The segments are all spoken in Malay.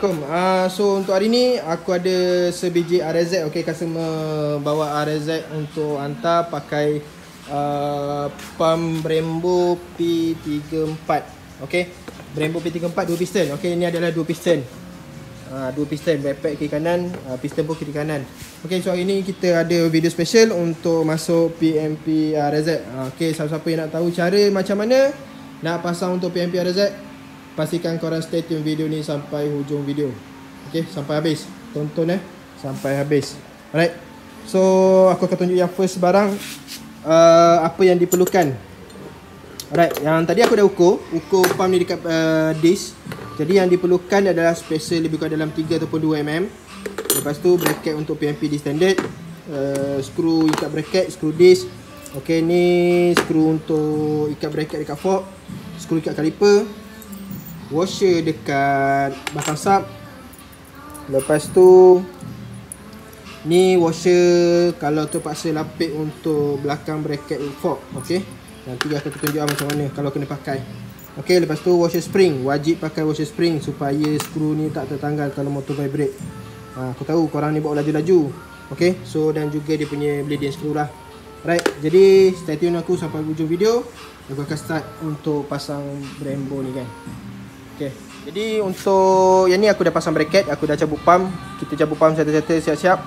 Assalamualaikum. So untuk hari ni aku ada sebiji RZ. Okay, customer bawa RZ untuk hantar pakai pump Brembo P34. Okay, Brembo P34 2 piston. Okay, ini adalah 2 piston. 2 piston, backpack kiri kanan, piston pun kiri kanan. Okay, so hari ni kita ada video special untuk masuk PMP RZ. Okay, siapa-siapa yang nak tahu cara macam mana nak pasang untuk PMP RZ, pastikan korang stay tune video ni sampai hujung video. Okay, sampai habis. Tonton sampai habis. Alright. So aku akan tunjuk yang first barang, apa yang diperlukan. Alright, yang tadi aku dah ukur pump ni dekat disk. Jadi yang diperlukan adalah spacer lebih kurang dalam 3 ataupun 2 mm. Lepas tu bracket untuk PMP di standard, skru ikat bracket, skru disk. Okay, ni skru untuk ikat bracket dekat fork, skru ikat kaliper, washer dekat belakang sub. Lepas tu ni washer kalau terpaksa lapik untuk belakang bracket fork. Okey, nanti aku tunjuk macam mana kalau kena pakai. Okey, lepas tu washer spring, wajib pakai washer spring supaya skru ni tak tertanggal kalau motor vibrate. Aku tahu korang ni bawa laju-laju. Okey, so dan juga dia punya bleeding screw lah. Right, jadi stay tune aku sampai hujung video. Aku akan start untuk pasang Brembo ni kan. Okay, jadi untuk yang ni aku dah pasang bracket, aku dah cabut pump. Kita cabut pump satu-satu, siap-siap.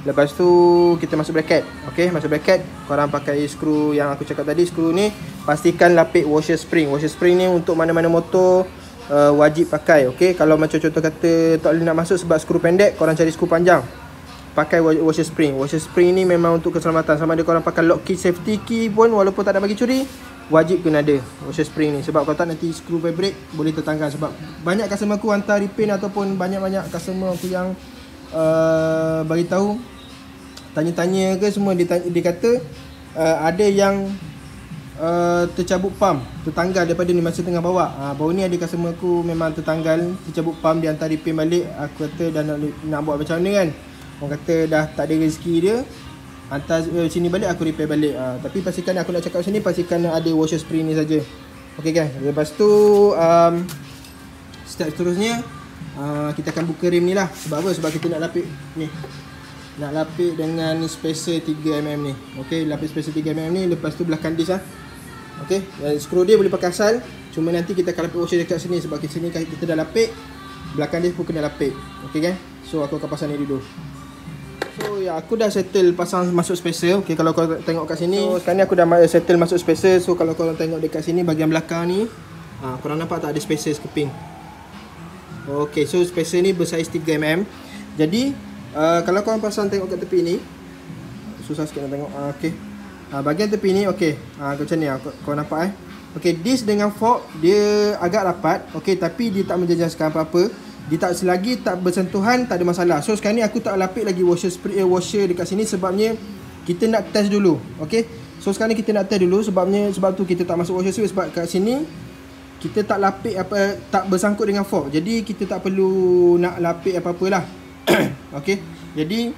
Lepas tu kita masuk bracket. Okay, masuk bracket, korang pakai skru yang aku cakap tadi. Skru ni pastikan lapik washer spring. Washer spring ni untuk mana-mana motor wajib pakai. Okay, kalau macam contoh kata tak boleh nak masuk sebab skru pendek, korang cari skru panjang, pakai washer spring. Washer spring ni memang untuk keselamatan. Sama ada korang pakai lock key, safety key pun, walaupun tak nak bagi curi, wajib kena ada washer spring ni. Sebab kalau tak nanti skru vibrate boleh tertanggal. Sebab banyak customer aku hantar repaint ataupun banyak-banyak customer aku yang bagi tahu, tanya-tanya ke semua, dia kata ada yang tercabut pump, tertanggal daripada ni masa tengah bawa. Baru ni ada customer aku memang tertanggal, tercabut pump, dia hantar repaint balik. Aku kata dah nak buat macam mana kan. Orang kata dah tak ada rezeki dia, hantar sini balik, aku repair balik. Tapi pastikan, aku nak cakap sini, pastikan ada washer spring ni saja. Okey kan. Lepas tu step seterusnya kita akan buka rim ni lah. Sebab apa? Sebab kita nak lapik ni, nak lapik dengan spacer 3mm ni. Okey, lapik spacer 3mm ni. Lepas tu belakang disk lah. Okey, skru dia boleh pakai asal, cuma nanti kita akan lapik washer dekat sini. Sebab kat sini kita dah lapik, belakang disk pun kena lapik. Okey kan. So aku akan pasang ni dulu. So ya, aku dah settle pasang masuk spacer. Okay, kalau korang tengok kat sini, so sekarang ni aku dah settle masuk spacer. So kalau korang tengok dekat sini bahagian belakang ni, korang nampak tak ada spacer sekeping. Okay, so spacer ni bersaiz 3mm. Jadi kalau korang pasang, tengok kat tepi ni, susah sikit nak tengok. Okay, bahagian tepi ni, okay, macam ni korang nampak Okay, disk dengan fork dia agak rapat. Okay, tapi dia tak menjejaskan apa-apa. Dia tak, selagi tak bersentuhan, tak ada masalah. So sekarang ni aku tak lapik lagi washer dekat sini, sebabnya kita nak test dulu. Okay, so sekarang ni kita nak test dulu, sebab tu kita tak masuk washer spring. Sebab kat sini kita tak lapik apa, tak bersangkut dengan fork. Jadi kita tak perlu nak lapik apa-apa lah. Okay, jadi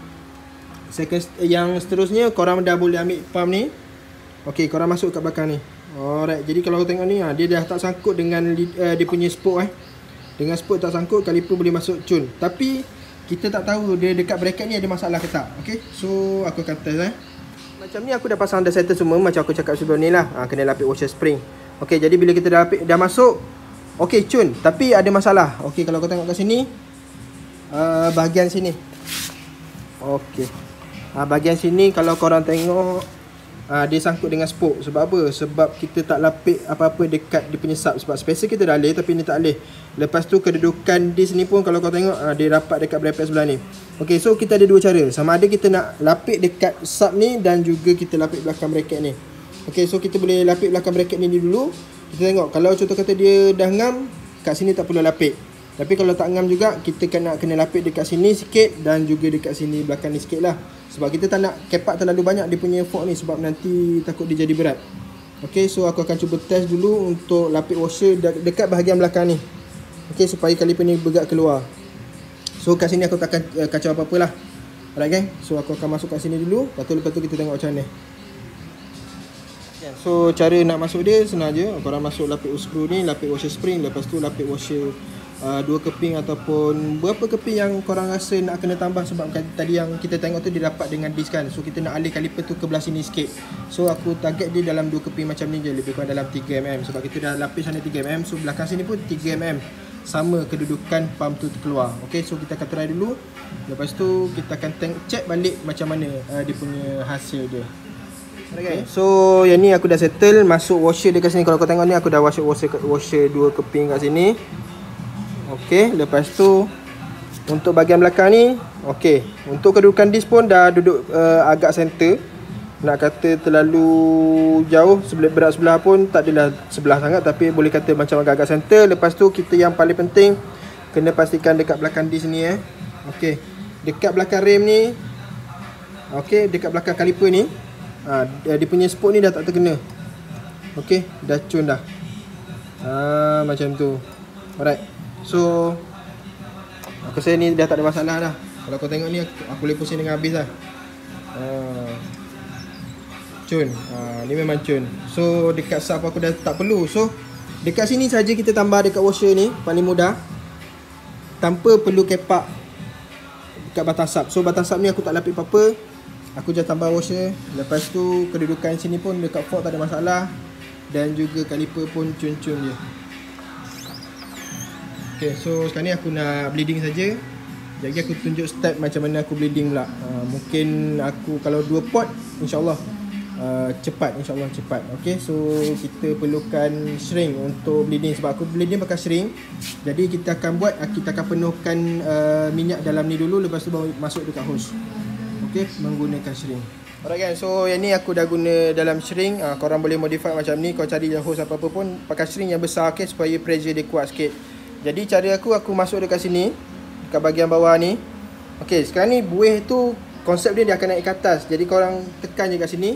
yang seterusnya, korang dah boleh ambil pump ni. Okay, korang masuk kat belakang ni. Alright, jadi kalau korang tengok ni, dia dah tak sangkut dengan dia punya spoke Dengan spoke tak sangkut, kaliper boleh masuk cun. Tapi kita tak tahu dia dekat bracket ni ada masalah ke tak. Okay, so aku akan test Macam ni aku dah pasang, dah settle semua. Macam aku cakap sebelum ni lah, kena lapik washer spring. Okay, jadi bila kita dah lapik, dah masuk, okay cun. Tapi ada masalah. Okay, kalau kau tengok kat sini, bahagian sini, okay, bahagian sini kalau korang tengok, dia sangkut dengan spoke. Sebab apa? Sebab kita tak lapik apa-apa dekat dia punya sub. Sebab spacer kita dah alih, tapi ni tak alih. Lepas tu kedudukan disk ni pun kalau kau tengok, dia rapat dekat bracket sebelah ni. Okay, so kita ada dua cara. Sama ada kita nak lapik dekat sub ni, dan juga kita lapik belakang bracket ni. Okay, so kita boleh lapik belakang bracket ni dulu. Kita tengok, kalau contoh kata dia dah ngam, kat sini tak perlu lapik. Tapi kalau tak ngam juga, kita kena lapik dekat sini sikit, dan juga dekat sini belakang ni sikit lah. Sebab kita tak nak kepak terlalu banyak dia punya fork ni, sebab nanti takut dia jadi berat. Okay, so aku akan cuba test dulu untuk lapik washer dekat bahagian belakang ni. Okay, supaya kaliper ni bergerak keluar. So kat sini aku tak akan kacau apa-apa lah. Alright gang, so aku akan masuk kat sini dulu. Lepas tu kita tengok macam mana. So cara nak masuk dia senang je. Korang masuk lapik skru ni, lapik washer spring, lepas tu lapik washer 2 keping ataupun berapa keping yang korang rasa nak kena tambah, sebab tadi yang kita tengok tu dia dapat dengan disk kan. So kita nak alih kaliper tu ke belah sini sikit. So aku target dia dalam 2 keping macam ni je, lebih kurang dalam 3mm, sebab kita dah lapis sana 3mm. So belakang sini pun 3mm, sama kedudukan pump tu terkeluar. Okay, so kita akan try dulu. Lepas tu kita akan check balik macam mana dia punya hasil dia. Okay. So yang ni aku dah settle masuk washer dekat sini. Kalau kau tengok ni aku dah washer 2 keping kat sini. Okay, lepas tu untuk bahagian belakang ni, okay, untuk kedudukan disk pun dah duduk agak center. Nak kata terlalu jauh berat sebelah pun tak adalah sebelah sangat, tapi boleh kata macam agak-agak center. Lepas tu kita yang paling penting kena pastikan dekat belakang disk ni okay, dekat belakang rem ni, okay, dekat belakang kaliper ni, dia punya spot ni dah tak terkena. Okay, dah cun dah. Macam tu. Alright. So aku rasa ni dah tak ada masalah dah. Kalau kau tengok ni aku boleh pusing dengan habis lah. Cun. Ni memang cun. So dekat sub aku dah tak perlu. So dekat sini saja kita tambah dekat washer ni, paling mudah, tanpa perlu kepak dekat batang sub. So batang sub ni aku tak lapik apa-apa. Aku just tambah washer. Lepas tu kedudukan sini pun dekat fork tak ada masalah. Dan juga kaliper pun cun-cun je. Okay, so sekarang ni aku nak bleeding saja. Jadi aku tunjuk step macam mana aku bleeding pula. Mungkin aku kalau 2 pot InsyaAllah cepat, InsyaAllah cepat. Okay, so kita perlukan shrink untuk bleeding. Sebab aku bleeding pakai shrink. Jadi kita akan penuhkan minyak dalam ni dulu. Lepas tu baru masuk dekat hose. Okay, menggunakan shrink. Alright guys, so yang ni aku dah guna dalam shrink. Korang boleh modify macam ni. Kau cari hose apa-apa pun pakai shrink yang besar, okay, supaya pressure dia kuat sikit. Jadi cara aku masuk dekat sini, dekat bahagian bawah ni. Okay, sekarang ni buih tu konsep dia akan naik ke atas. Jadi korang tekan je kat sini,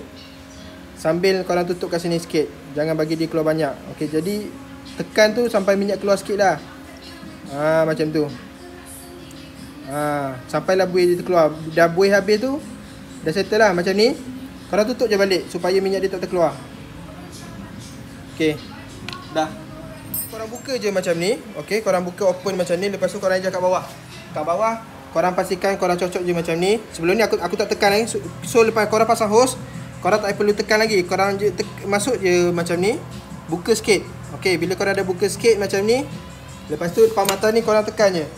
sambil korang tutup kat sini sikit. Jangan bagi dia keluar banyak. Okay, jadi tekan tu sampai minyak keluar sikit lah. Macam tu. Sampailah buih dia keluar. Dah buih habis tu, dah settle lah macam ni. Korang tutup je balik supaya minyak dia tak terkeluar. Okay, dah. Korang buka je macam ni. Okay, korang buka open macam ni. Lepas tu korang je kat bawah. Kat bawah korang pastikan korang cocok je macam ni. Sebelum ni aku tak tekan lagi. So lepas korang pasang hose, korang tak perlu tekan lagi. Korang je masuk je macam ni. Buka sikit. Okay, bila korang dah buka sikit macam ni, lepas tu depan mata ni korang tekan je.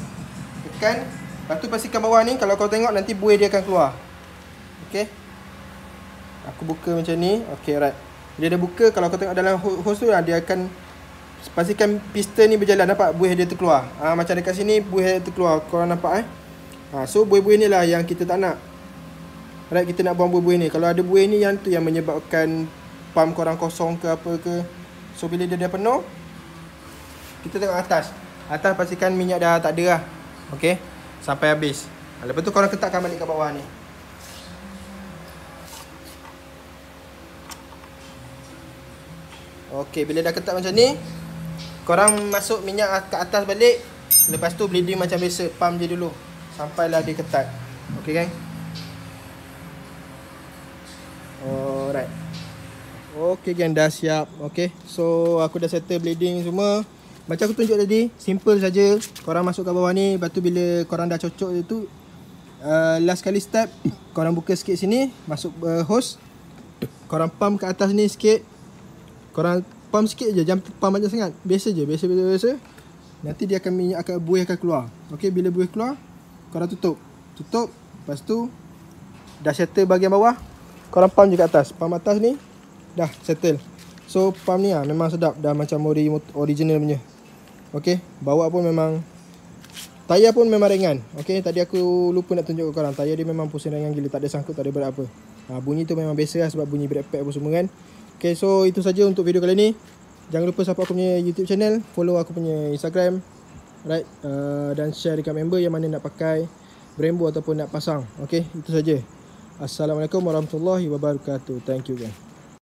Tekan. Lepas tu pastikan bawah ni, kalau kau tengok nanti buih dia akan keluar. Okay, aku buka macam ni. Okay, right. Bila dah buka, kalau kau tengok dalam hose tu, dia akan pastikan piston ni berjalan. Nampak buih dia terkeluar. Macam dekat sini buih dia terkeluar. Korang nampak so buih-buih ni lah yang kita tak nak. Right, kita nak buang buih-buih ni. Kalau ada buih ni, yang tu yang menyebabkan pump korang kosong ke apa ke. So bila dia dah penuh, kita tengok atas. Atas pastikan minyak dah tak ada lah. Okay, sampai habis. Lepas tu korang ketatkan balik kat bawah ni. Okay, bila dah ketat macam ni, korang masuk minyak ke atas balik. Lepas tu bleeding macam biasa, pump je dulu sampailah dia ketat. Okay kan? Alright. Okay gang, dah siap. Okay, so aku dah settle bleeding semua. Macam aku tunjuk tadi, simple saja. Korang masuk kat bawah ni. Lepas tu bila korang dah cocok tu, last kali step, korang buka sikit sini, masuk hose. Korang pump ke atas ni sikit. Korang pump sikit je, jangan pump banyak sangat. Biasa je, biasa. Nanti dia akan minyak, buih akan keluar. Okay, bila buih keluar, korang tutup. Lepas tu dah settle bahagian bawah, korang pump je kat atas. Pump atas ni dah settle. So pump ni memang sedap. Dah macam original punya. Okay, bawa pun memang, tayar pun memang ringan. Okay, tadi aku lupa nak tunjuk ke korang. Tayar dia memang pusing ringan gila. Tak ada sangkut, tak ada berat apa. Bunyi tu memang biasa lah, sebab bunyi brake pad apa semua kan. Okay, so itu saja untuk video kali ni. Jangan lupa support aku punya YouTube channel, follow aku punya Instagram, right, dan share dekat member yang mana nak pakai Brembo ataupun nak pasang. Okay, itu saja. Assalamualaikum warahmatullahi wabarakatuh. Thank you guys.